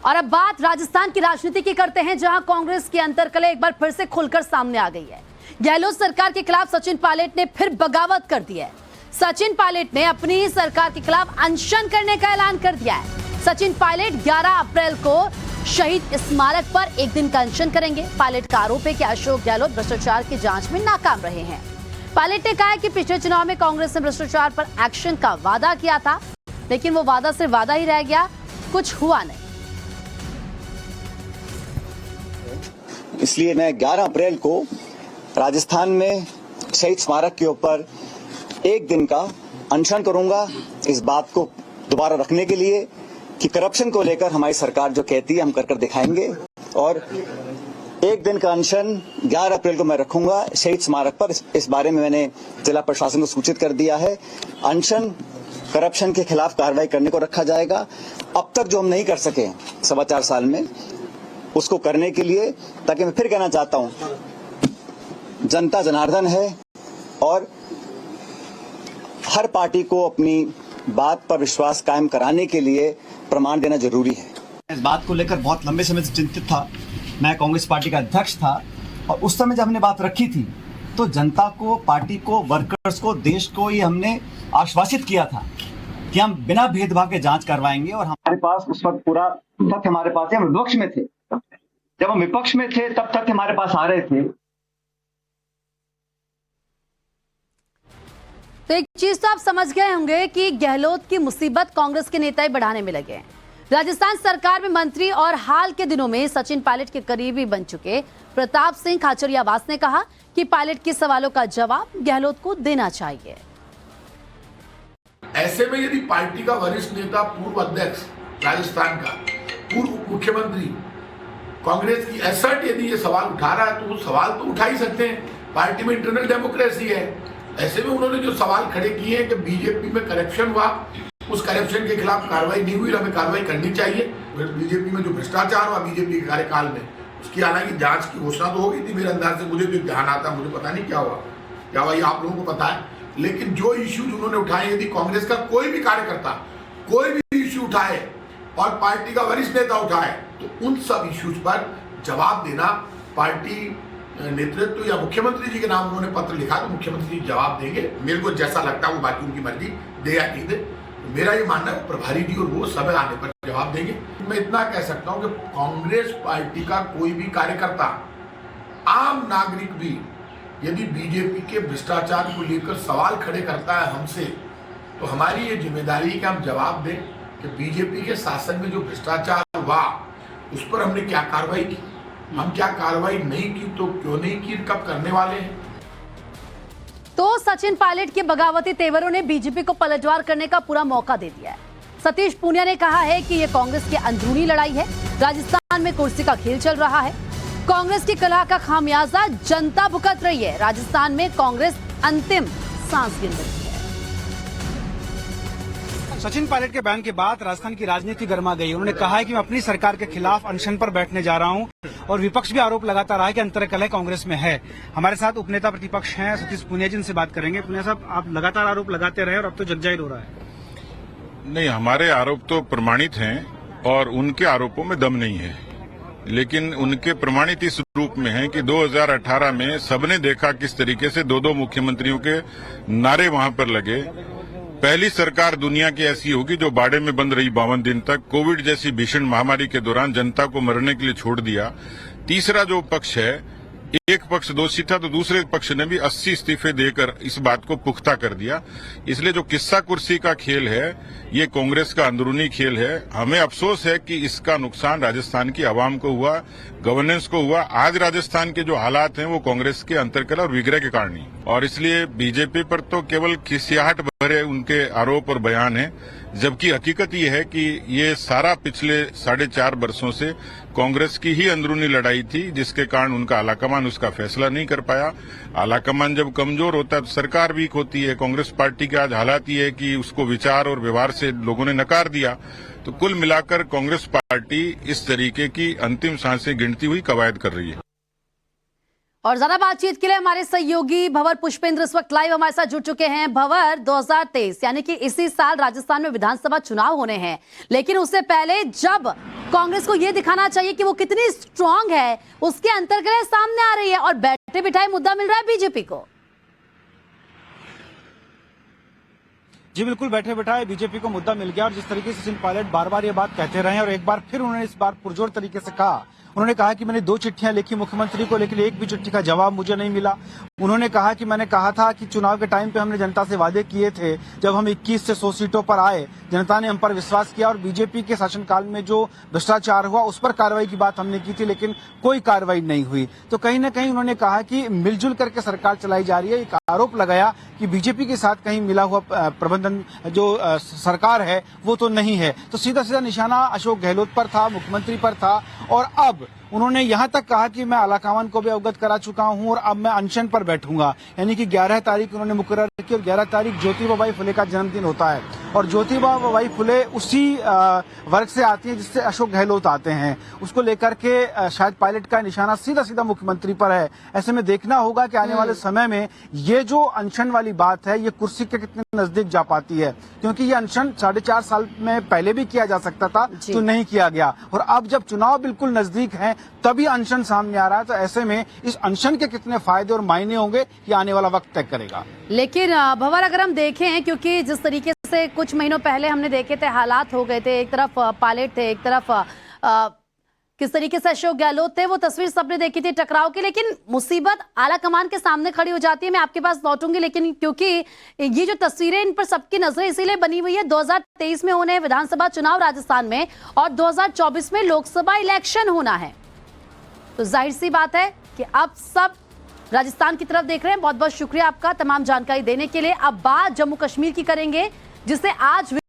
और अब बात राजस्थान की राजनीति की करते हैं, जहां कांग्रेस की अंतर्कलह एक बार फिर से खुलकर सामने आ गई है। गहलोत सरकार के खिलाफ सचिन पायलट ने फिर बगावत कर दी है। सचिन पायलट ने अपनी सरकार के खिलाफ अनशन करने का ऐलान कर दिया है। सचिन पायलट 11 अप्रैल को शहीद स्मारक पर एक दिन का अनशन करेंगे। पायलट का आरोप है कि अशोक गहलोत भ्रष्टाचार की जांच में नाकाम रहे हैं। पायलट ने कहा है कि पिछले चुनाव में कांग्रेस ने भ्रष्टाचार पर एक्शन का वादा किया था, लेकिन वो वादा सिर्फ वादा ही रह गया, कुछ हुआ नहीं। इसलिए मैं 11 अप्रैल को राजस्थान में शहीद स्मारक के ऊपर एक दिन का अनशन करूंगा, इस बात को दोबारा रखने के लिए कि करप्शन को लेकर हमारी सरकार जो कहती है हम कर दिखाएंगे। और एक दिन का अनशन 11 अप्रैल को मैं रखूंगा शहीद स्मारक पर। इस बारे में मैंने जिला प्रशासन को सूचित कर दिया है। अनशन करप्शन के खिलाफ कार्रवाई करने को रखा जाएगा। अब तक जो हम नहीं कर सके 4.25 साल में, उसको करने के लिए, ताकि मैं फिर कहना चाहता हूं, जनता जनार्दन है और हर पार्टी को अपनी बात पर विश्वास कायम कराने के लिए प्रमाण देना जरूरी है। इस बात को लेकर बहुत लंबे समय से चिंतित था। मैं कांग्रेस पार्टी का अध्यक्ष था और उस समय जब हमने बात रखी थी तो जनता को, पार्टी को, वर्कर्स को, देश को ये हमने आश्वासित किया था कि हम बिना भेदभाव के जांच करवाएंगे। और हमारे पास उस वक्त पूरा तथ्य हमारे पास है। हम विपक्ष में थे, जब हम विपक्ष में थे तब तक हमारे पास आ रहे थे। तो एक चीज तो आप समझ गए होंगे कि गहलोत की मुसीबत कांग्रेस के नेता ही बढ़ाने में लगे हैं। राजस्थान सरकार में मंत्री और हाल के दिनों में सचिन पायलट के करीबी बन चुके प्रताप सिंह खाचरियावास ने कहा कि पायलट के सवालों का जवाब गहलोत को देना चाहिए। ऐसे में यदि पार्टी का वरिष्ठ नेता, पूर्व अध्यक्ष राजस्थान का, पूर्व मुख्यमंत्री, कांग्रेस की एसर्ट यदि ये सवाल उठा रहा है तो वो सवाल तो उठा ही सकते हैं। पार्टी में इंटरनल डेमोक्रेसी है। ऐसे में उन्होंने जो सवाल खड़े किए हैं कि बीजेपी में करप्शन हुआ, उस करप्शन के खिलाफ कार्रवाई नहीं हुई, हमें कार्रवाई करनी चाहिए। बीजेपी में जो भ्रष्टाचार हुआ बीजेपी के कार्यकाल में, उसकी हालांकि जांच की घोषणा तो हो गई थी मेरे अंदाज से, मुझे तो ध्यान आता, मुझे पता नहीं क्या हुआ ये आप लोगों को पता है। लेकिन जो इश्यूज उन्होंने उठाए, यदि कांग्रेस का कोई भी कार्यकर्ता कोई भी इश्यू उठाए और पार्टी का वरिष्ठ नेता उठाए तो उन सब इश्यूज पर जवाब देना पार्टी नेतृत्व या मुख्यमंत्री जी के नाम उन्होंने पत्र लिखा तो मुख्यमंत्री जी जवाब देंगे। मेरे को जैसा लगता है वो बाकी उनकी मर्जी, दे या नहीं दे। मेरा ये मानना है प्रभारी जी और वो समय आने पर जवाब देंगे। मैं इतना कह सकता हूं कि कांग्रेस पार्टी का कोई भी कार्यकर्ता, आम नागरिक भी यदि बीजेपी के भ्रष्टाचार को लेकर सवाल खड़े करता है हमसे, तो हमारी ये जिम्मेदारी है कि हम जवाब दें कि बीजेपी के शासन में जो भ्रष्टाचार हुआ उस पर हमने क्या कार्रवाई की, हम क्या कार्रवाई नहीं की, तो क्यों नहीं की, कब करने वाले हैं। तो सचिन पायलट के बगावती तेवरों ने बीजेपी को पलटवार करने का पूरा मौका दे दिया है। सतीश पूनिया ने कहा है कि यह कांग्रेस की अंदरूनी लड़ाई है। राजस्थान में कुर्सी का खेल चल रहा है। कांग्रेस की कलह का खामियाजा जनता भुगत रही है। राजस्थान में कांग्रेस अंतिम सांस गिन रही है। सचिन पायलट के बयान के बाद राजस्थान की राजनीति गर्मा गई। उन्होंने कहा है कि मैं अपनी सरकार के खिलाफ अनशन पर बैठने जा रहा हूं और विपक्ष भी आरोप लगाता रहा है कि अंतर्कलह कांग्रेस में है। हमारे साथ उपनेता प्रतिपक्ष हैं सतीश पूनिया जी, से बात करेंगे। पूनिया साहब, आप लगातार आरोप लगाते रहे और अब तो जग जाहिर हो रहा है। नहीं, हमारे आरोप तो प्रमाणित हैं और उनके आरोपों में दम नहीं है, लेकिन उनके प्रमाणित इस रूप में है कि 2018 में सबने देखा किस तरीके से दो मुख्यमंत्रियों के नारे वहां पर लगे। पहली सरकार दुनिया की ऐसी होगी जो बाड़े में बंद रही 52 दिन तक, कोविड जैसी भीषण महामारी के दौरान जनता को मरने के लिए छोड़ दिया। तीसरा जो पक्ष है, एक पक्ष दोषी था तो दूसरे पक्ष ने भी 80 इस्तीफे देकर इस बात को पुख्ता कर दिया। इसलिए जो किस्सा कुर्सी का खेल है ये कांग्रेस का अंदरूनी खेल है। हमें अफसोस है कि इसका नुकसान राजस्थान की आवाम को हुआ, गवर्नेंस को हुआ। आज राजस्थान के जो हालात हैं वो कांग्रेस के अंतर्कलह और विग्रह के कारण ही, और इसलिए बीजेपी पर तो केवल खिसियाहट भरे उनके आरोप और बयान है, जबकि हकीकत ये है कि ये सारा पिछले 4.5 वर्षों से कांग्रेस की ही अंदरूनी लड़ाई थी, जिसके कारण उनका आलाकमान उसका फैसला नहीं कर पाया। आलाकमान जब कमजोर होता है तो सरकार वीक होती है। कांग्रेस पार्टी के आज हालात ये है कि उसको विचार और व्यवहार से लोगों ने नकार दिया। तो कुल मिलाकर कांग्रेस पार्टी इस तरीके की अंतिम सांसें गिनती हुई कवायद कर रही है। और ज्यादा बातचीत के लिए हमारे सहयोगी भंवर पुष्पेंद्र इस वक्त लाइव हमारे साथ जुड़ चुके हैं। भंवर, 2023 यानी कि इसी साल राजस्थान में विधानसभा चुनाव होने हैं, लेकिन उससे पहले जब कांग्रेस को यह दिखाना चाहिए कि वो कितनी स्ट्रांग है, उसके अंतर्कलह सामने आ रही है और बैठे बिठाए मुद्दा मिल रहा है बीजेपी को। जी बिल्कुल, बैठे बैठाए बीजेपी को मुद्दा मिल गया। और जिस तरीके से सचिन पायलट बार बार ये बात कहते रहे और एक बार फिर उन्होंने इस बार पुरजोर तरीके से कहा, उन्होंने कहा कि मैंने 2 चिट्ठियां लिखी मुख्यमंत्री को, लेकिन एक भी चिट्ठी का जवाब मुझे नहीं मिला। उन्होंने कहा कि मैंने कहा था कि चुनाव के टाइम पे हमने जनता से वादे किए थे, जब हम 21 से 100 सीटों पर आए जनता ने हम पर विश्वास किया और बीजेपी के शासनकाल में जो भ्रष्टाचार हुआ उस पर कार्रवाई की बात हमने की थी, लेकिन कोई कार्रवाई नहीं हुई। तो कहीं ना कहीं उन्होंने कहा कि मिलजुल करके सरकार चलाई जा रही है। एक आरोप लगाया कि बीजेपी के साथ कहीं मिला हुआ प्रबंधन जो सरकार है वो तो नहीं है। तो सीधा सीधा निशाना अशोक गहलोत पर था, मुख्यमंत्री पर था। और अब उन्होंने यहां तक कहा कि मैं आलाकमान को भी अवगत करा चुका हूं और अब मैं अनशन पर बैठूंगा। यानी कि 11 तारीख उन्होंने मुकर्रर की और 11 तारीख ज्योतिबा फुले का जन्मदिन होता है और ज्योतिबा फुले उसी वर्ग से आती है जिससे अशोक गहलोत आते हैं। उसको लेकर के शायद पायलट का निशाना सीधा सीधा मुख्यमंत्री पर है। ऐसे में देखना होगा कि आने वाले समय में ये जो अनशन वाली बात है ये कुर्सी के कितने नजदीक जा पाती है, क्योंकि ये अनशन 4.5 साल में पहले भी किया जा सकता था तो नहीं किया गया। और अब जब चुनाव बिल्कुल नजदीक है तभी अनशन सामने आ रहा है। तो ऐसे में इस अनशन के कितने फायदे और मायने होंगे ये आने वाला वक्त तय करेगा। लेकिन भंवर, अगर हम देखें, क्योंकि जिस तरीके से कुछ महीनों पहले हमने देखे थे हालात हो गए थे, एक तरफ पायलट थे, एक तरफ किस तरीके से अशोक गहलोत थे, वो तस्वीर सबने देखी थी टकराव की। लेकिन मुसीबत आला कमान के सामने खड़ी हो जाती है। मैं आपके पास लौटूंगी, लेकिन क्योंकि ये जो तस्वीरें इन पर सबकी नजरें इसीलिए बनी हुई है, 2023 में होने विधानसभा चुनाव राजस्थान में और 2024 में लोकसभा इलेक्शन होना है। तो जाहिर सी बात है कि अब सब राजस्थान की तरफ देख रहे हैं। बहुत बहुत शुक्रिया आपका तमाम जानकारी देने के लिए। अब बात जम्मू कश्मीर की करेंगे, जिसे आज